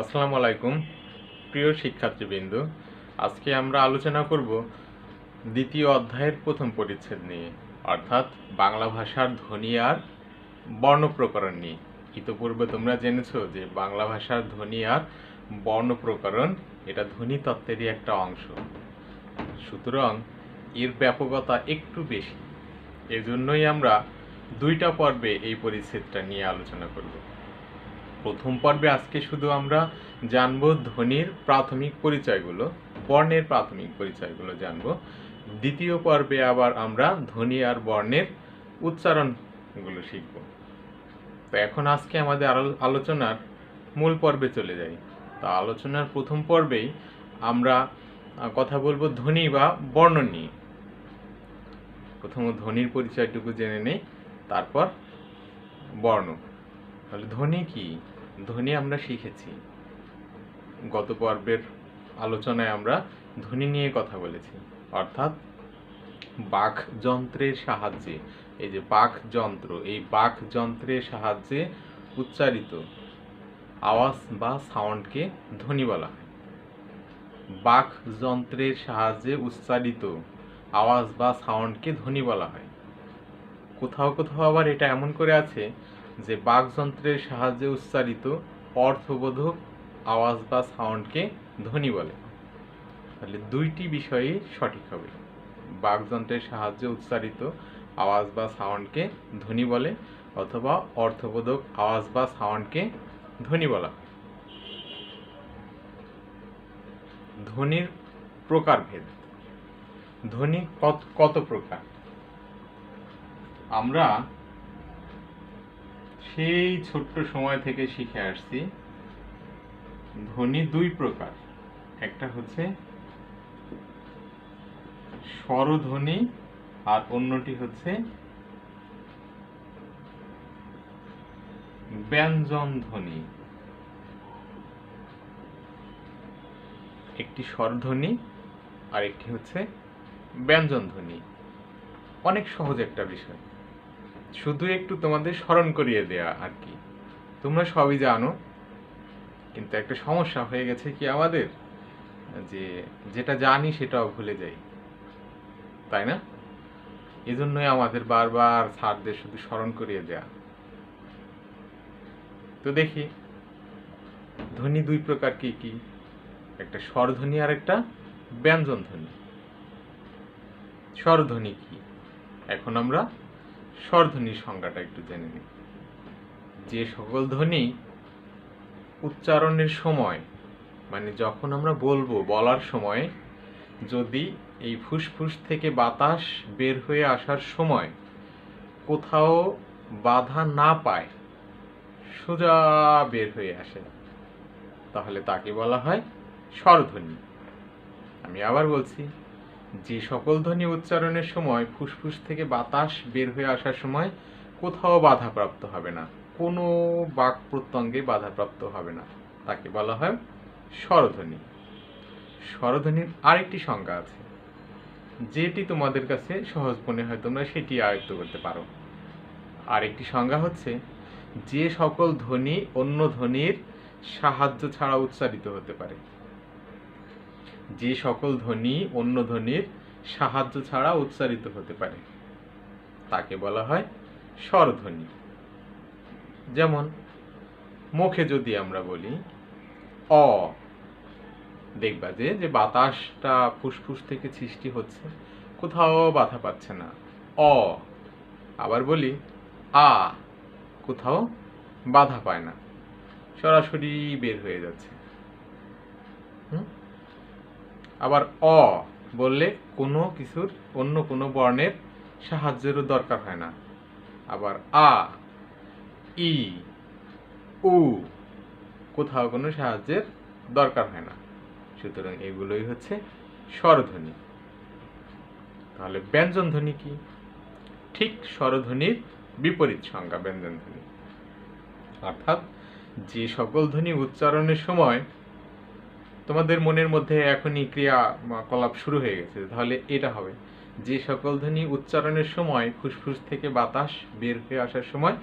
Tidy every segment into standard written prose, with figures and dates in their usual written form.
আসসালামু আলাইকুম প্রিয় শিক্ষার্থীবৃন্দ। আজকে আমরা আলোচনা করব দ্বিতীয় অধ্যায়ের প্রথম পরিচ্ছেদ নিয়ে, অর্থাৎ বাংলা ভাষার ধ্বনি আর বর্ণ প্রকরণ নিয়ে। ইতোপূর্বে তোমরা জেনেছো যে বাংলা ভাষার ধ্বনি আর বর্ণ প্রকরণ এটা ধ্বনি তত্ত্বেরই একটা অংশ, সুতরাং এর ব্যাপকতা একটু বেশি। এজন্যই আমরা দুইটা পর্বে এই পরিচ্ছেদটা নিয়ে আলোচনা করব। প্রথম পর্বে আজকে শুধু আমরা জানব ধ্বনির প্রাথমিক পরিচয়গুলো, বর্ণের প্রাথমিক পরিচয়গুলো জানব। দ্বিতীয় পর্বে আবার আমরা ধ্বনি আর বর্ণের উচ্চারণগুলো শিখব। তো এখন আজকে আমাদের আলোচনার মূল পর্বে চলে যাই। তা আলোচনার প্রথম পর্বেই আমরা কথা বলবো ধ্বনি বা বর্ণ নিয়ে। প্রথম ধ্বনির পরিচয়টুকু জেনে নেই, তারপর বর্ণ। তাহলে ধ্বনি কি? ধ্বনি আমরা শিখেছি, গত পর্বের আলোচনায় আমরা ধ্বনি নিয়ে কথা বলেছি, অর্থাৎ বাকযন্ত্রের সাহায্যে, এই যে বাকযন্ত্র, এই বাকযন্ত্রের সাহায্যে উচ্চারিত আওয়াজ বা সাউন্ডকে ধ্বনি বলা হয়। বাকযন্ত্রের সাহায্যে উচ্চারিত আওয়াজ বা সাউন্ডকে ধ্বনি বলা হয়। কোথাও কোথাও আবার এটা এমন করে আছে যে বাকযন্ত্রের সাহায্যে উচ্চারিত অর্থবোধক আওয়াজ বা সাউন্ডকে ধ্বনি বলে। তাহলে দুইটি বিষয়ই সঠিক হবে। বাকযন্ত্রের সাহায্যে উচ্চারিত আওয়াজ বা সাউন্ডকে ধ্বনি বলে, অথবা অর্থবোধক আওয়াজ বা সাউন্ডকে ধ্বনি বলা। ধ্বনির প্রকারভেদ। ধ্বনি কত প্রকার? আমরা সেই ছোট্ট সময় থেকে শিখে আসছি ধ্বনি দুই প্রকার। একটা হচ্ছে স্বরধ্বনি আর অন্যটি হচ্ছে ব্যঞ্জন ধ্বনি। একটি স্বরধ্বনি আর একটি হচ্ছে ব্যঞ্জন ধ্বনি। অনেক সহজ একটা বিষয়, শুধু একটু তোমাদের স্মরণ করিয়ে দেয়া আর কি। তোমরা সবই জানো, কিন্তু একটা সমস্যা হয়ে গেছে কি আমাদের, যে যেটা জানি সেটাও ভুলে যাই, তাই না? এজন্যই আমাদের বারবার স্যারদের শুধু স্মরণ করিয়ে দেয়া। তো দেখি ধ্বনি দুই প্রকার কি কি। একটা স্বরধ্বনি আর একটা ব্যঞ্জন ধ্বনি। স্বরধ্বনি কি? এখন আমরা স্বরধ্বনির সংজ্ঞাটা একটু জেনে নিই। যে সকল ধ্বনি উচ্চারণের সময়, মানে যখন আমরা বলার সময় যদি এই ফুসফুস থেকে বাতাস বের হয়ে আসার সময় কোথাও বাধা না পায়, সোজা বের হয়ে আসে, তাহলে তাকে বলা হয় স্বরধ্বনি। আমি আবার বলছি, যে সকল ধ্বনি উচ্চারণের সময় ফুসফুস থেকে বাতাস বের হয়ে আসার সময় কোথাও বাধাপ্রাপ্ত হবে না, কোনো বাক প্রত্যঙ্গে বাধাপ্রাপ্ত হবে না, তাকে বলা হয় স্বরধ্বনি। স্বরধ্বনির আরেকটি সংজ্ঞা আছে, যেটি তোমাদের কাছে সহজ মনে হয় তোমরা সেটি আয়ত্ত করতে পারো। আরেকটি সংজ্ঞা হচ্ছে যে সকল ধ্বনি অন্য ধ্বনির সাহায্য ছাড়া উচ্চারিত হতে পারে। যে সকল ধ্বনি অন্য ধ্বনির সাহায্য ছাড়া উচ্চারিত হতে পারে তাকে বলা হয় স্বরধ্বনি। যেমন মুখে যদি আমরা বলি অ, দেখবা যে বাতাসটা ফুসফুস থেকে সৃষ্টি হচ্ছে, কোথাও বাধা পাচ্ছে না, অ। আবার বলি আ, কোথাও বাধা পায় না, সরাসরি বের হয়ে যাচ্ছে। আবার অ বললে কোনো কিছুর অন্য কোনো বর্ণের সাহায্যেরও দরকার হয় না। আবার আ, ই, উ, কোথাও কোনো সাহায্যের দরকার হয় না। সুতরাং এগুলোই হচ্ছে স্বরধ্বনি। তাহলে ব্যঞ্জন ধ্বনি কি? ঠিক স্বরধ্বনির বিপরীত সংজ্ঞা ব্যঞ্জন ধ্বনি। অর্থাৎ যে সকল ধ্বনি উচ্চারণের সময় তোমাদের মনের মধ্যে এখনই ক্রিয়াকলাপ শুরু হয়ে গেছে, তাহলে এটা হবে যে সকল ধ্বনি উচ্চারণের সময় ফুসফুস থেকে বাতাস বের হয়ে আসার সময়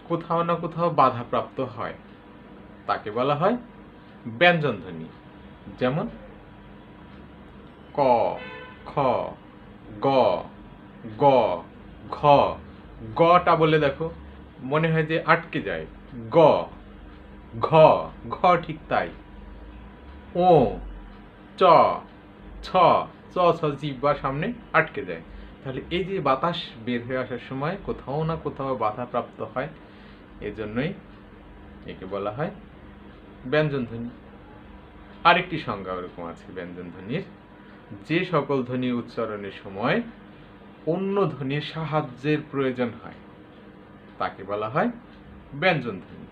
কোথাও না কোথাও বাধাপ্রাপ্ত হয়, তাকে বলা হয় ব্যঞ্জন ধ্বনি। যেমন ক, খ, গ, গ, ঘ। গটা বলে দেখো, মনে হয় যে আটকে যায়। গ, ঘ, ঘ ঠিক তাই। ও, চ, ছ, চ ছ জিহ্বার সামনে আটকে যায়। তাহলে এই যে বাতাস বের হয়ে আসার সময় কোথাও না কোথাও বাধাপ্রাপ্ত হয়, এজন্যই একে বলা হয় ব্যঞ্জন ধ্বনি। আরেকটি সংজ্ঞা ওরকম আছে ব্যঞ্জন ধ্বনির, যে সকল ধ্বনি উচ্চারণের সময় অন্য ধ্বনির সাহায্যের প্রয়োজন হয় তাকে বলা হয় ব্যঞ্জন ধ্বনি।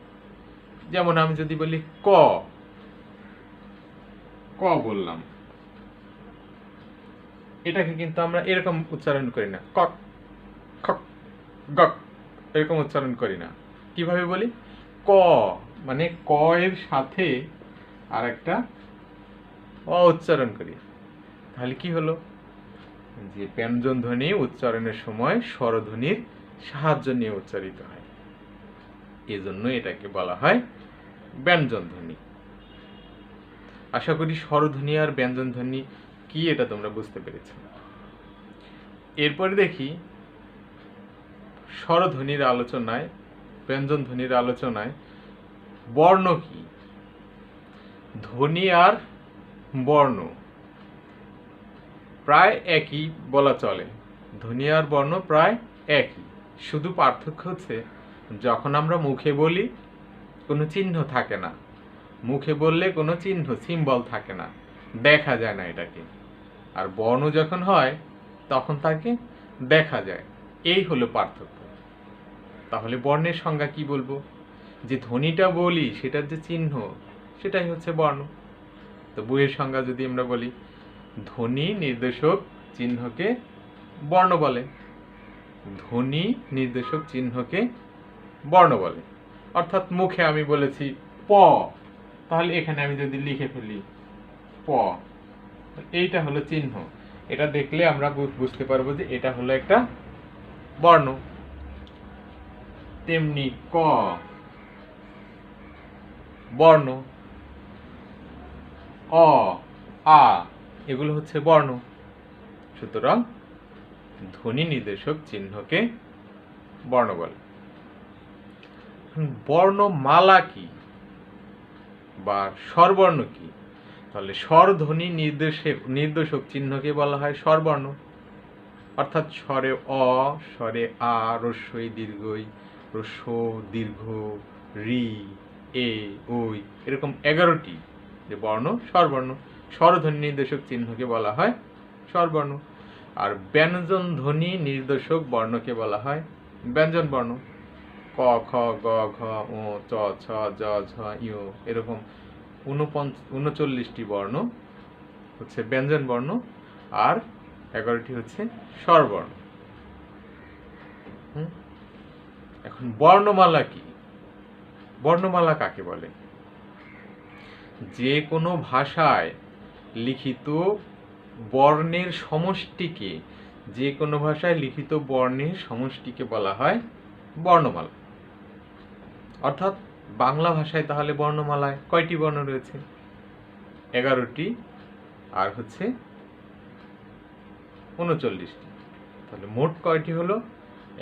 যেমন আমি যদি বলি ক, ক বললাম, এটাকে কিন্তু আমরা এরকম উচ্চারণ করি না, কক, খক, গক, এরকম উচ্চারণ করি না। কিভাবে বলি? ক, মানে ক এর সাথে আর একটা অ উচ্চারণ করি। তাহলে কি হলো? যে ব্যঞ্জন ধ্বনি উচ্চারণের সময় স্বরধ্বনির সাহায্য নিয়ে উচ্চারিত হয়, এজন্য এটাকে বলা হয় ব্যঞ্জন ধ্বনি। আশা করি স্বরধ্বনি আর ব্যঞ্জন ধ্বনি কি এটা তোমরা বুঝতে পেরেছ। এরপরে দেখি স্বরধ্বনির আলোচনায়, ব্যঞ্জন ধ্বনির আলোচনায় বর্ণ কি। ধ্বনি আর বর্ণ প্রায় একই বলা চলে, ধ্বনি আর বর্ণ প্রায় একই, শুধু পার্থক্য হচ্ছে যখন আমরা মুখে বলি কোনো চিহ্ন থাকে না, মুখে বললে কোনো চিহ্ন সিম্বল থাকে না, দেখা যায় না এটাকে। আর বর্ণ যখন হয় তখন তাকে দেখা যায়, এই হলো পার্থক্য। তাহলে বর্ণের সংজ্ঞা কি বলবো? যে ধ্বনিটা বলি সেটার যে চিহ্ন সেটাই হচ্ছে বর্ণ। তো বইয়ের সংজ্ঞা যদি আমরা বলি, ধ্বনি নির্দেশক চিহ্নকে বর্ণ বলে, ধ্বনি নির্দেশক চিহ্নকে বর্ণ বলে। অর্থাৎ মুখে আমি বলেছি প, তাহলে এখানে আমি যদি লিখে ফেলি প, এইটা হলো চিহ্ন, এটা দেখলে আমরা বুঝতে পারবো যে এটা হলো একটা বর্ণ। তেমনি ক বর্ণ, অ, আ এগুলো হচ্ছে বর্ণ। সুতরাং ধ্বনি নির্দেশক চিহ্নকে বর্ণ বলে। বর্ণমালা কি বা স্বরবর্ণ কি? তাহলে স্বরধ্বনি নির্দেশক চিহ্নকে বলা হয় স্বরবর্ণ। অর্থাৎ স্বরে অ, স্বরে আ, রস্বই দীর্ঘই, রস্ব দীর্ঘ, রি, এ, ওই, এরকম 11টি যে বর্ণ স্বরবর্ণ, স্বরধ্বনি নির্দেশক চিহ্নকে বলা হয় স্বরবর্ণ। আর ব্যঞ্জন ধ্বনি নির্দেশক বর্ণকে বলা হয় ব্যঞ্জন বর্ণ। ক, খ, গ, ঘ, ও, চ, ছ, জ, ঝ, ইয়, এরকম 39টি বর্ণ হচ্ছে ব্যঞ্জন বর্ণ, আর 11টি হচ্ছে স্বরবর্ণ। এখন বর্ণমালা কি? বর্ণমালা কাকে বলে? যে কোনো ভাষায় লিখিত বর্ণের সমষ্টিকে, যে কোনো ভাষায় লিখিত বর্ণের সমষ্টিকে বলা হয় বর্ণমালা। অর্থাৎ বাংলা ভাষায় তাহলে বর্ণমালায় কয়টি বর্ণ রয়েছে? 11টি, আর হচ্ছে 39টি। তাহলে মোট কয়টি হলো?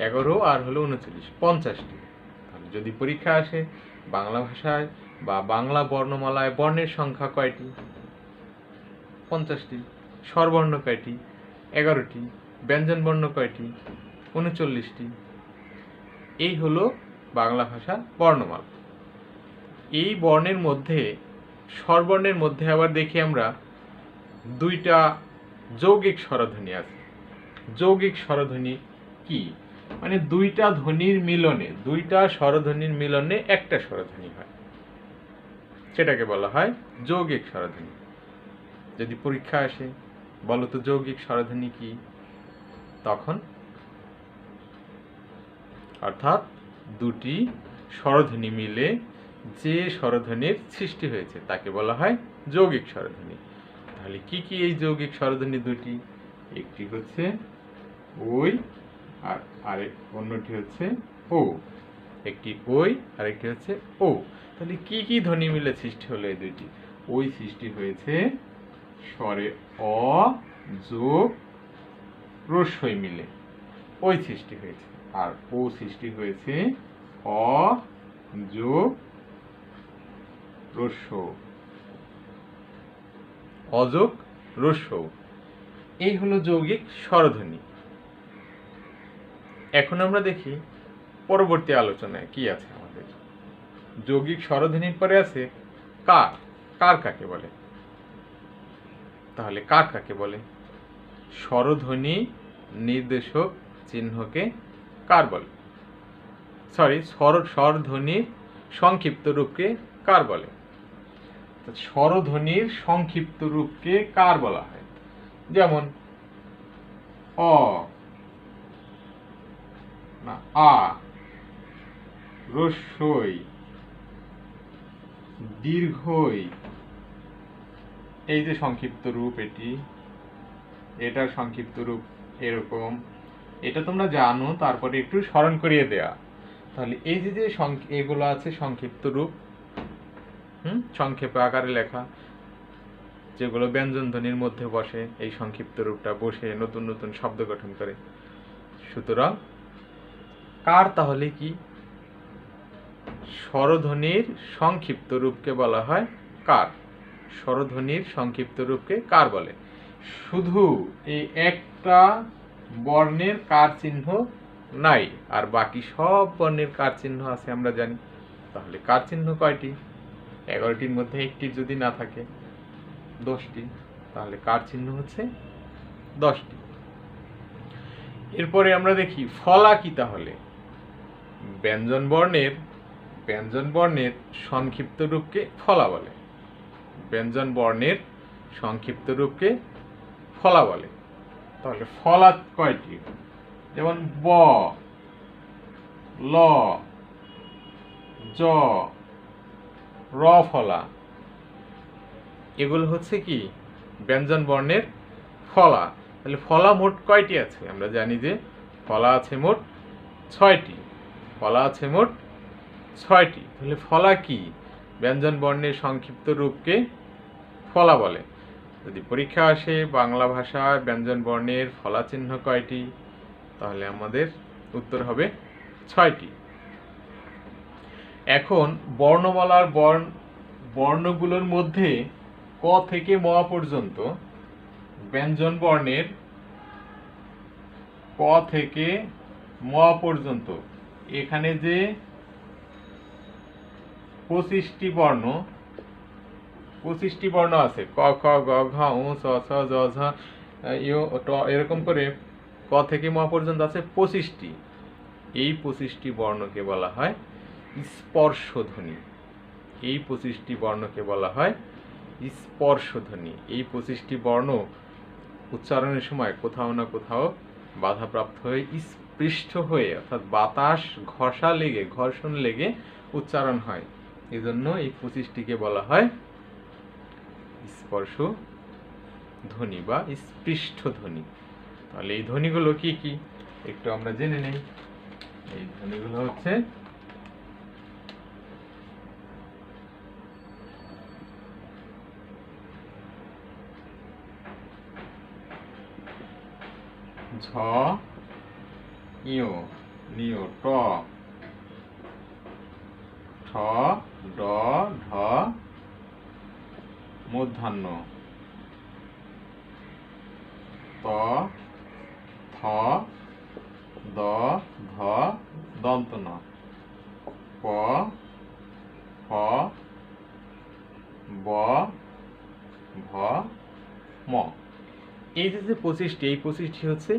11 আর হলো 39, 50টি। তাহলে যদি পরীক্ষা আসে বাংলা ভাষায় বা বাংলা বর্ণমালায় বর্ণের সংখ্যা কয়টি? 50টি। স্বরবর্ণ কয়টি? 11টি। ব্যঞ্জন বর্ণ কয়টি? 39টি। এই হলো বাংলা ভাষা বর্ণমালা। এই বর্ণের মধ্যে, স্বরবর্ণের মধ্যে আবার দেখি আমরা 2টা যৌগিক স্বরধ্বনি আছে। যৌগিক স্বরধ্বনি কি? মানে 2টা ধ্বনির মিলনে, 2টা স্বরধ্বনির মিলনে একটা স্বরধ্বনি হয়, সেটাকে বলা হয় যৌগিক স্বরধ্বনি। যদি পরীক্ষা আসে বলো তো যৌগিক স্বরধ্বনি কি, তখন অর্থাৎ 2টি স্বরধ্বনি মিলে যে স্বরধ্বনির সৃষ্টি হয়েছে তাকে বলা হয় যৌগিক স্বরধ্বনি। তাহলে কি কি এই যৌগিক স্বরধ্বনি 2টি? একটি হচ্ছে ওই, আর অন্যটি হচ্ছে ও। একটি ওই, আরেকটি হচ্ছে ও। তাহলে কি কি ধ্বনি মিলে সৃষ্টি হলো এই দুইটি? ওই সৃষ্টি হয়েছে স্বরে অ যোগ রস্বই মিলে, ওই সৃষ্টি হয়েছে। আর ও সৃষ্টি হয়েছে অ যোগ রস্য, অযোগ রস্য। এই হলো যৌগিক স্বরধ্বনি। এখন আমরা দেখি পরবর্তী আলোচনায় কি আছে আমাদের। যৌগিক স্বরধ্বনির পরে আছে কার। কার কাকে বলে? তাহলে কার কাকে বলে? স্বরধ্বনি নির্দেশক চিহ্নকে কার বলে? স্বরধ্বনির সংক্ষিপ্ত রূপকে কার বলে? স্বরধ্বনির সংক্ষিপ্ত রূপকে কার বলা হয়? যেমন অ না আ, রস্বই, দীর্ঘই, এই যে সংক্ষিপ্ত রূপ, এটার সংক্ষিপ্ত রূপ এরকম। এটা তোমরা জানো, তারপরে একটু স্মরণ করিয়ে দেয়া। তাহলে এই যে এগুলো আছে সংক্ষিপ্ত রূপ, সংক্ষেপে আকারে লেখা, যেগুলো ব্যঞ্জন ধ্বনির মধ্যে বসে, এই সংক্ষিপ্ত রূপটা বসে নতুন নতুন শব্দ গঠন করে। সুতরাং কার তাহলে কি? স্বরধ্বনির সংক্ষিপ্ত রূপকে বলা হয় কার। স্বরধ্বনির সংক্ষিপ্ত রূপকে কার বলে। শুধু এই একটা বর্ণের কার চিহ্ন নাই, আর বাকি সব বর্ণের কার চিহ্ন আছে আমরা জানি। তাহলে কার চিহ্ন কয়টি? 11টির মধ্যে একটি যদি না থাকে, 10টি। তাহলে কার চিহ্ন হচ্ছে 10টি। এরপরে আমরা দেখি ফলা কি তাহলে। ব্যঞ্জন বর্ণের সংক্ষিপ্ত রূপকে ফলা বলে। ব্যঞ্জন বর্ণের সংক্ষিপ্ত রূপকে ফলা বলে। তাহলে ফলা কয়টি? যেমন ব, ল, জ, র ফলা, এগুলো হচ্ছে কি ব্যঞ্জন বর্ণের ফলা। তাহলে ফলা মোট কয়টি আছে? আমরা জানি যে ফলা আছে মোট 6টি। ফলা আছে মোট 6টি। তাহলে ফলা কি? ব্যঞ্জন বর্ণের সংক্ষিপ্ত রূপকে ফলা বলে। যদি পরীক্ষা আসে বাংলা ভাষায় ব্যঞ্জন বর্ণের ফলা চিহ্ন কয়টি, তাহলে আমাদের উত্তর হবে 6টি। এখন বর্ণমালার বর্ণগুলোর মধ্যে ক থেকে ম পর্যন্ত ব্যঞ্জন বর্ণের ক থেকে ম পর্যন্ত এখানে যে 25টি বর্ণ আছে, ক, খ, গ, ঘ, উ, চ, ছ, জ, ঝ, ইয়, ট, এরকম করে ক থেকে ম পর্যন্ত আছে 25টি। এই 25টি বর্ণকে বলা হয় স্পর্শধ্বনি। এই 25টি বর্ণকে বলা হয় স্পর্শধ্বনি। এই 25টি বর্ণ উচ্চারণের সময় কোথাও না কোথাও বাধাপ্রাপ্ত হয়ে স্পৃষ্ট হয়ে, অর্থাৎ বাতাস ঘর্ষণ লেগে উচ্চারণ হয়। এই জন্য এই 25টিকে বলা হয় স্পর্শ ধ্বনি বা স্পৃষ্ট ধ্বনি। তাহলে এই ধ্বনিগুলো কি কি একটু আমরা জেনে নেই। এই ধ্বনিগুলো হচ্ছে ঝ, ইয়, নিয়, ট, ঠ, ড, ঢ, মূর্ধন্য, ত, থ, দ, ধ, দন্ত ন, প, ফ, ব, ভ, ম। এই যে 25টি, এই 25টি হচ্ছে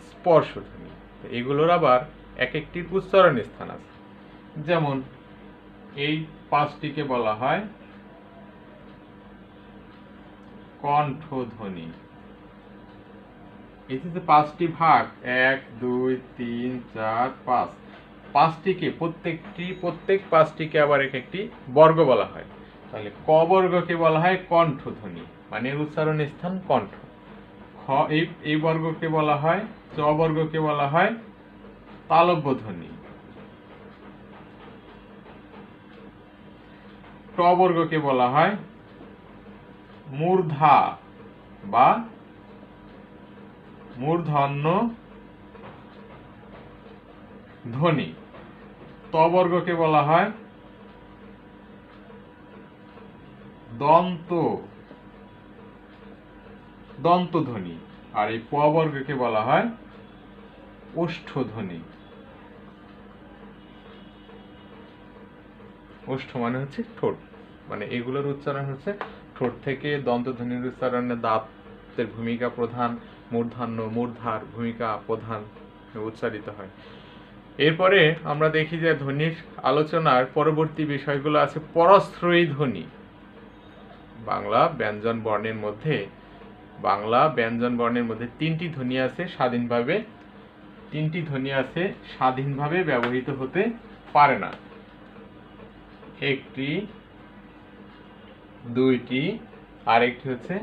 স্পর্শধ্বনি। এগুলোর আবার এক একটির উচ্চারণ স্থান আছে। যেমন এই 5টিকে বলা হয় কণ্ঠধ্বনি। এই যে 5টি ভাগ, 1, 2, 3, 4, 5, 5টিকে প্রত্যেক 5টিকে আবার এক একটি বর্গ বলা হয়। তাহলে ক বর্গকে বলা হয় কণ্ঠধ্বনি, মানে উচ্চারণ স্থান কণ্ঠ। খ, এই বর্গকে বলা হয়, চ বর্গকে বলা হয় তালব্য ধ্বনি। ট বর্গকে বলা হয় মূর্ধা বা মূর্ধন্য ধ্বনি। ত বর্গকে বলা হয় দন্ত ধ্বনি। আর এই প বর্গকে বলা হয় ওষ্ঠ ধ্বনি। ওষ্ঠ মানে হচ্ছে ঠোঁট, মানে এগুলোর উচ্চারণ হচ্ছে ঠোঁট থেকে দন্ত ধ্বনির উচ্চারণে দাঁতের ভূমিকা প্রধান, মূর্ধন্য মূর্ধার ভূমিকা প্রধান উচ্চারিত হয়। এরপরে আমরা দেখি যে ধ্বনির আলোচনার পরবর্তী বিষয়গুলো আছে পরশ্রয়ী ধ্বনি। বাংলা ব্যঞ্জন বর্ণের মধ্যে তিনটি ধ্বনি আছে স্বাধীনভাবে ব্যবহৃত হতে পারে না। একটি, দুইটি, আরেকটি হচ্ছে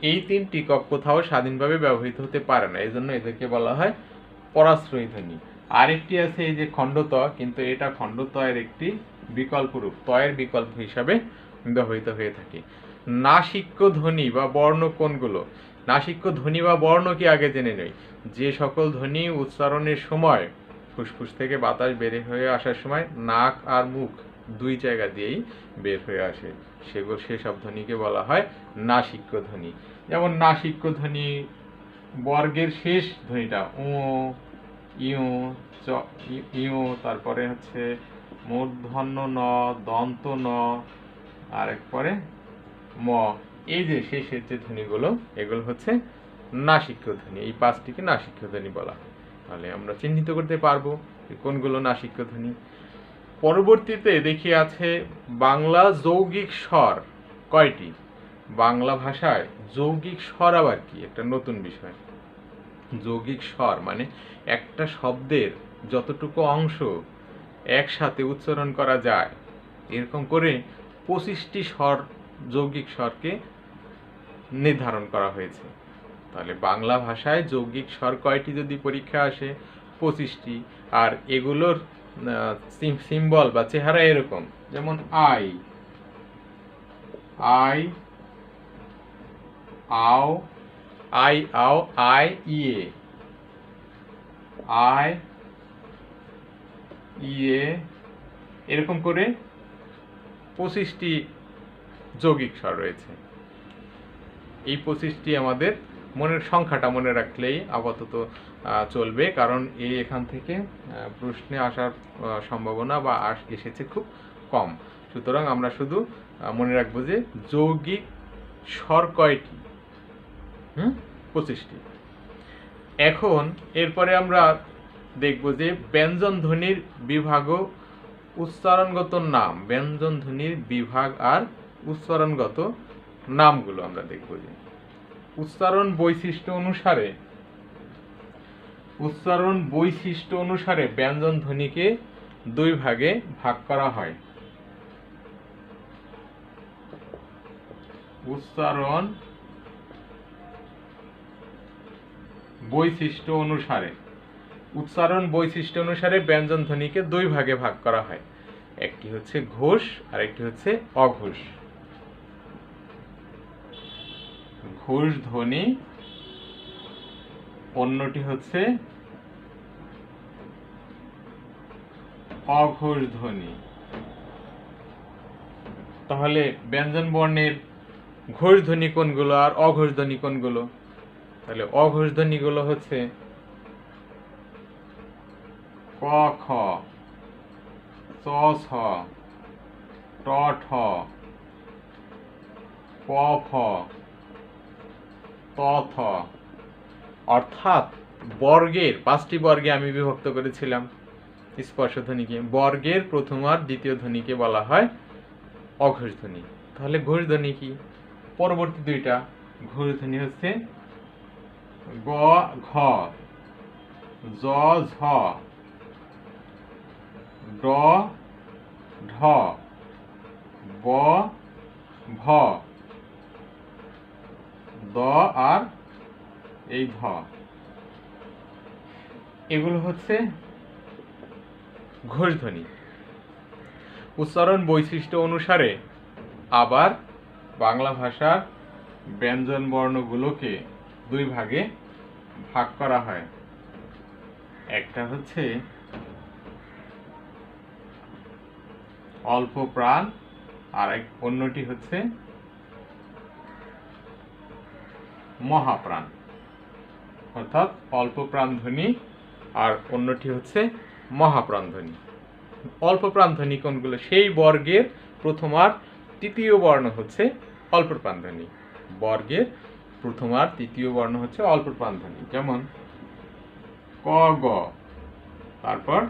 এই তিনটি কোথাও স্বাধীনভাবে ব্যবহৃত হতে পারে না, এই জন্য এদেরকে বলা হয় পরাশ্রয়ী ধ্বনি। আরেকটি আছে এই যে খণ্ডত, কিন্তু এটা খণ্ডতয়ের একটি বিকল্প রূপ, তয়ের বিকল্প হিসাবে ব্যবহৃত হয়ে থাকে। নাসিক্য ধ্বনি বা বর্ণ কোনগুলো? নাসিক্য ধ্বনি বা বর্ণ কি আগে জেনে নেই। যে সকল ধ্বনি উচ্চারণের সময় ফুসফুস থেকে বাতাস বের হয়ে আসার সময় নাক আর মুখ দুই জায়গা দিয়েই বের হয়ে আসে, সেসব ধ্বনিকে বলা হয় নাসিক্য ধ্বনি। যেমন নাসিক্য ধ্বনি বর্গের শেষ ধ্বনিটা উ, ইউ, ইউ, তারপরে হচ্ছে মূর্ধন্য ন, দন্ত ন, আর পরে ম, এই যে শেষের যে ধ্বনিগুলো এগুলো হচ্ছে নাসিক্য ধ্বনি। এই পাঁচটিকে নাসিক্য ধ্বনি বলা হয়। তাহলে আমরা চিহ্নিত করতে পারবো কোনগুলো নাসিক্য ধ্বনি। পরবর্তীতে দেখি আছে বাংলা যৌগিক স্বর কয়টি? বাংলা ভাষায় যৌগিক স্বর আবার কি, একটা নতুন বিষয়। যৌগিক স্বর মানে একটা শব্দের যতটুকু অংশ একসাথে উচ্চারণ করা যায়, এরকম করে 25টি স্বর, যৌগিক স্বরকে নির্ধারণ করা হয়েছে। তাহলে বাংলা ভাষায় যৌগিক স্বর কয়টি যদি পরীক্ষা আসে? 25টি। আর এগুলোর সিম্বল বা চেহারা এরকম, যেমন আই, আই, আও, আই, আও, আই, ইয়ে, আই, ইয়ে, এরকম করে 25টি যৌগিক স্বর রয়েছে। এই 25টি আমাদের সংখ্যাটা মনে রাখলেই আপাতত চলবে, কারণ এখান থেকে প্রশ্নে আসার সম্ভাবনা বা এসেছে খুব কম। সুতরাং আমরা শুধু মনে রাখবো যে যৌগিক স্বর কয়টি? 25টি। এখন এরপরে আমরা দেখব যে ব্যঞ্জন ধ্বনির বিভাগ ও উচ্চারণগত নাম। ব্যঞ্জন ধ্বনির বিভাগ আর উচ্চারণগত নামগুলো আমরা দেখব যে উচ্চারণ বৈশিষ্ট্য অনুসারে ব্যঞ্জন ধ্বনিকে দুই ভাগে ভাগ করা হয়। উচ্চারণ বৈশিষ্ট্য অনুসারে ব্যঞ্জন ধ্বনিকে দুই ভাগে ভাগ করা হয়। একটি হচ্ছে ঘোষ আর একটি হচ্ছে অঘোষ। ঘোষ ধ্বনি, অন্যটি হচ্ছে অঘোষ ধ্বনি। তাহলে ব্যঞ্জন বর্ণের ঘোষ ধ্বনি কোনগুলো আর অঘোষ ধ্বনি কোনগুলো? তাহলে অঘোষ ধ্বনিগুলো হচ্ছে ক, খ, চ, ছ, ট, ঠ, প, ফ, ত, থ। অর্থাৎ বর্গের 5টি বর্গে আমি বিভক্ত করেছিলাম স্পর্শ ধ্বনিকে। বর্গের প্রথম আর দ্বিতীয় ধ্বনিকে বলা হয় অঘোষ ধ্বনি। তাহলে ঘোষ ধ্বনি কি? পরবর্তী দুইটা ঘোষ ধ্বনি হচ্ছে গ, ঘ, জ, ঝ, ড, ঢ, ব, ভ, দ আর এই ধ। এগুলো হচ্ছে ঘোষ ধ্বনি। উচ্চারণ বৈশিষ্ট্য অনুসারে আবার বাংলা ভাষার ব্যঞ্জন বর্ণগুলোকে দুই ভাগে ভাগ করা হয়। একটা হচ্ছে অল্প প্রাণ, আর অন্যটি হচ্ছে মহাপ্রাণ। অর্থাৎ অল্প প্রাণ ধ্বনি আর অন্যটি হচ্ছে মহাপ্রাণ ধ্বনি। অল্প প্রাণ ধ্বনি কোনগুলো? সেই বর্গের প্রথম আর তৃতীয় বর্ণ হচ্ছে অল্প প্রাণ ধ্বনি। বর্গের প্রথম আর তৃতীয় বর্ণ হচ্ছে অল্প প্রাণ ধ্বনি। যেমন ক গ, তারপর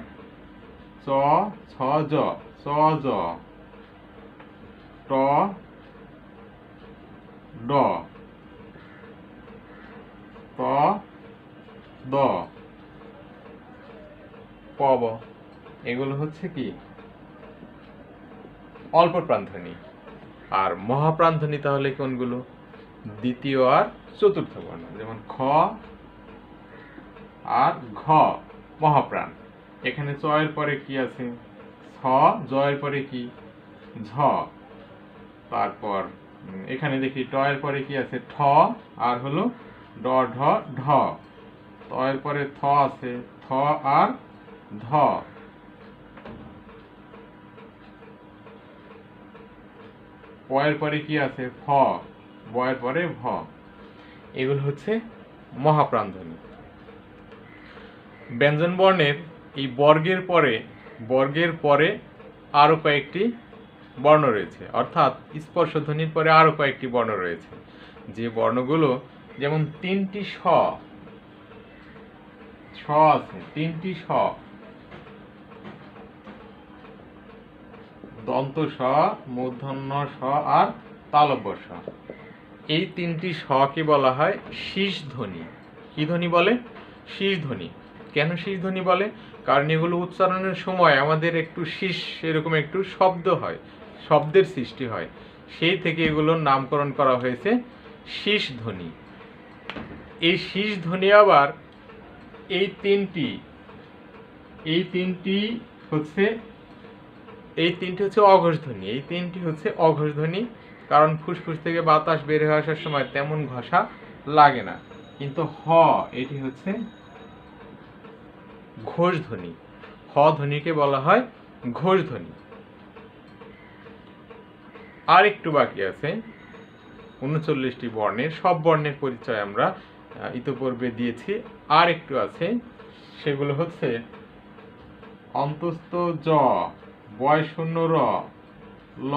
চ ছ জ, চ জ, ট ড, ত দ, প ব। এগুলো হচ্ছে কি অল্প প্রাণধ্বনি। আর মহাপ্রাণধ্বনি তাহলে কোনগুলো? দ্বিতীয় আর চতুর্থ বর্ণ। যেমন খ আর ঘ মহাপ্রাণ। এখানে চ এর পরে কি আছে? ছ, জ এর পরে কি? ঝ। তারপর এখানে দেখি ট এর পরে কি আছে? ঠ, আর হলো ড ঢ ঢ। ত এর পরে থ আছে, থ আর ধ। প এর পরে কি আছে? ফ, ব এর পরে ভ। এগুলো হচ্ছে মহাপ্রাণধ্বনি। ব্যঞ্জন বর্ণের এই বর্গের পরে আরো কয়েকটি বর্ণ রয়েছে, অর্থাৎ স্পর্শধ্বনির পরে আরো কয়েকটি বর্ণ রয়েছে। যে বর্ণগুলো, যেমন তিনটি স আছে, তিনটি স, দন্ত স, মূর্ধন্য স আর তালব্য স। এই তিনটি কে বলা হয় শীষ ধ্বনি। কি ধ্বনি বলে? শীষ ধ্বনি। কেন শীষ ধ্বনি বলে? কারণ এগুলো উচ্চারণের সময় আমাদের একটু শীষ, এরকম একটু শব্দ হয়, শব্দের সৃষ্টি হয়, সেই থেকে এগুলোর নামকরণ করা হয়েছে শীষ ধ্বনি। এই শীষ ধ্বনি আবার এই তিনটি হচ্ছে অঘোষ ধ্বনি। এই তিনটি হচ্ছে অঘোষ ধ্বনি, কারণ ফুসফুস থেকে বাতাস বের হয়ে আসার সময় তেমন ঘষা লাগে না। কিন্তু এটি হচ্ছে ঘোষ ধ্বনি। ধ্বনিকে বলা হয় ঘোষ ধ্বনি। আর একটু বাকি আছে ৩৯টি বর্ণের। সব বর্ণের পরিচয় আমরা ইতোপূর্বে দিয়েছি। আর একটু আছে, সেগুলো হচ্ছে অন্তস্থ জ, বয় শূন্য র, ল,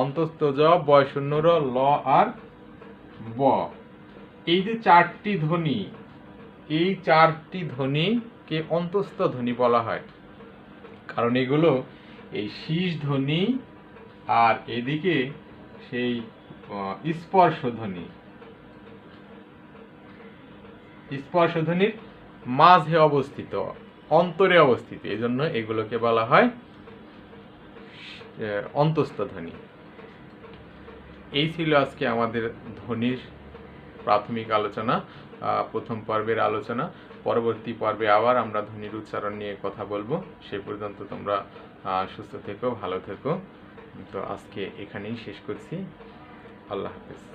অন্তস্থ জ, বয় শূন্য র, ল আর ব। এই যে চারটি ধ্বনি, এই চারটি ধ্বনিকে অন্তস্থ ধ্বনি বলা হয়, কারণ এগুলো এই শীষ ধ্বনি আর এদিকে সেই স্পর্শ ধ্বনির মাঝে অবস্থিত, অন্তরে অবস্থিত। এই জন্য এগুলোকে বলা হয় অন্তস্থ ধ্বনি। এই ছিল আজকে আমাদের ধ্বনির প্রাথমিক আলোচনা, প্রথম পর্বের আলোচনা। পরবর্তী পর্বে আবার আমরা ধ্বনির উচ্চারণ নিয়ে কথা বলবো। সে পর্যন্ত তোমরা সুস্থ থেকো, ভালো থেকো। তো আজকে এখানেই শেষ করছি। আল্লাহ হাফেজ।